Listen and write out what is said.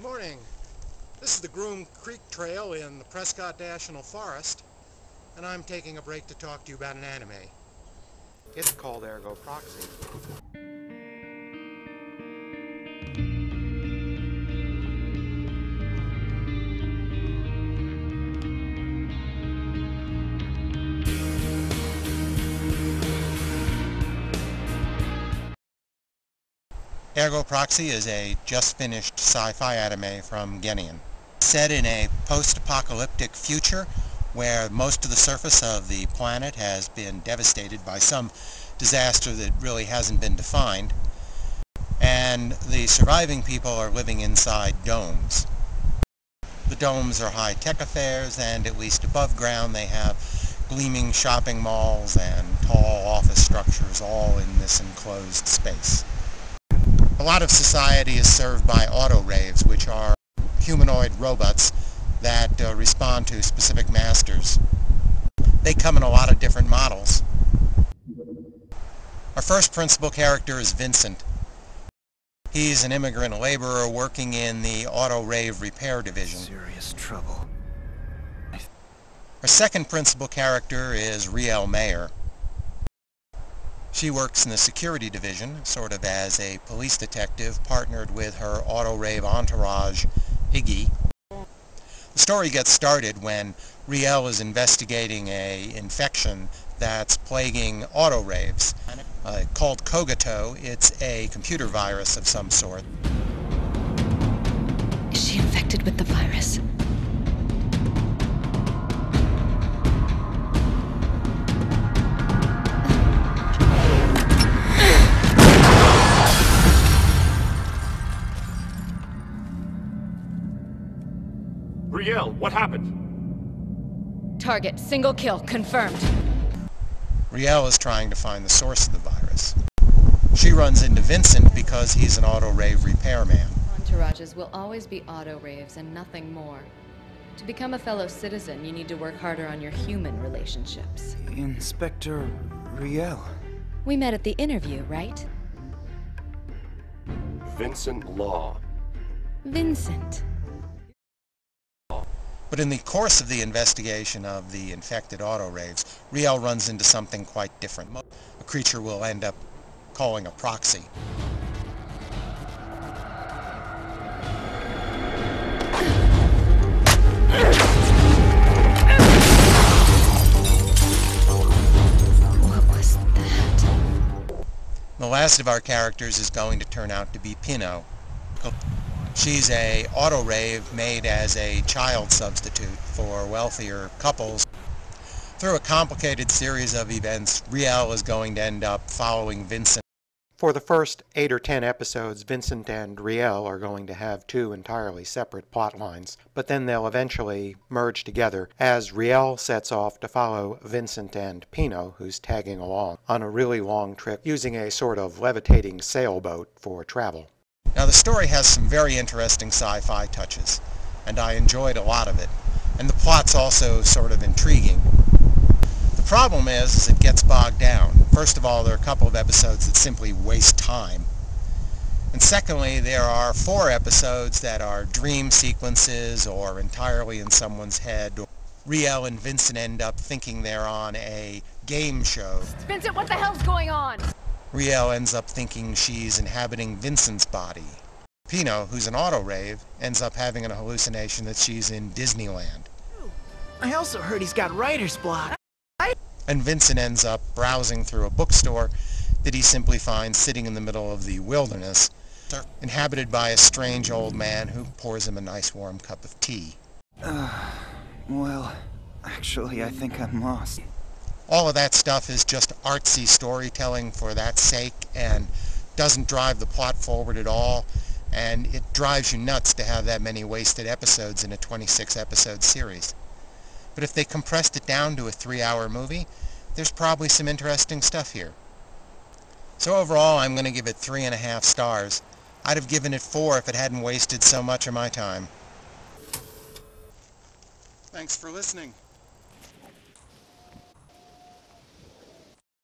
Good morning. This is the Groom Creek Trail in the Prescott National Forest, and I'm taking a break to talk to you about an anime. It's called Ergo Proxy. Ergo Proxy is a just-finished sci-fi anime from Genian. Set in a post-apocalyptic future where most of the surface of the planet has been devastated by some disaster that really hasn't been defined, and the surviving people are living inside domes. The domes are high-tech affairs, and at least above ground they have gleaming shopping malls and tall office structures all in this enclosed space. A lot of society is served by auto-raves, which are humanoid robots that respond to specific masters. They come in a lot of different models. Our first principal character is Vincent. He's an immigrant laborer working in the auto-rave repair division. Serious trouble. Our second principal character is Riel Mayer. She works in the security division, sort of as a police detective, partnered with her auto-rave entourage, Iggy. The story gets started when Riel is investigating an infection that's plaguing auto-raves. Called Kogito, it's a computer virus of some sort. Is she infected with the virus? Riel, what happened? Target, single kill, confirmed. Riel is trying to find the source of the virus. She runs into Vincent because he's an auto-rave repairman. Entourages will always be auto-raves and nothing more. To become a fellow citizen, you need to work harder on your human relationships. Inspector Riel. We met at the interview, right? Vincent Law. Vincent. But in the course of the investigation of the infected auto-raves, Riel runs into something quite different. A creature we'll end up calling a proxy. What was that? The last of our characters is going to turn out to be Pino. She's a auto-rave made as a child substitute for wealthier couples. Through a complicated series of events, Riel is going to end up following Vincent. For the first 8 or 10 episodes, Vincent and Riel are going to have two entirely separate plot lines, but then they'll eventually merge together as Riel sets off to follow Vincent and Pino, who's tagging along on a really long trip using a sort of levitating sailboat for travel. Now, the story has some very interesting sci-fi touches, and I enjoyed a lot of it. And the plot's also sort of intriguing. The problem is it gets bogged down. First of all, there are a couple of episodes that simply waste time. And secondly, there are 4 episodes that are dream sequences or entirely in someone's head. Riel and Vincent end up thinking they're on a game show. Vincent, what the hell's going on? Riel ends up thinking she's inhabiting Vincent's body. Pino, who's an auto-rave, ends up having an hallucination that she's in Disneyland. I also heard he's got writer's block. And Vincent ends up browsing through a bookstore that he simply finds sitting in the middle of the wilderness, inhabited by a strange old man who pours him a nice warm cup of tea. Well, actually, I think I'm lost. All of that stuff is just artsy storytelling for that sake and doesn't drive the plot forward at all, and it drives you nuts to have that many wasted episodes in a 26-episode series. But if they compressed it down to a 3-hour movie, there's probably some interesting stuff here. So overall, I'm going to give it 3.5 stars. I'd have given it 4 if it hadn't wasted so much of my time. Thanks for listening.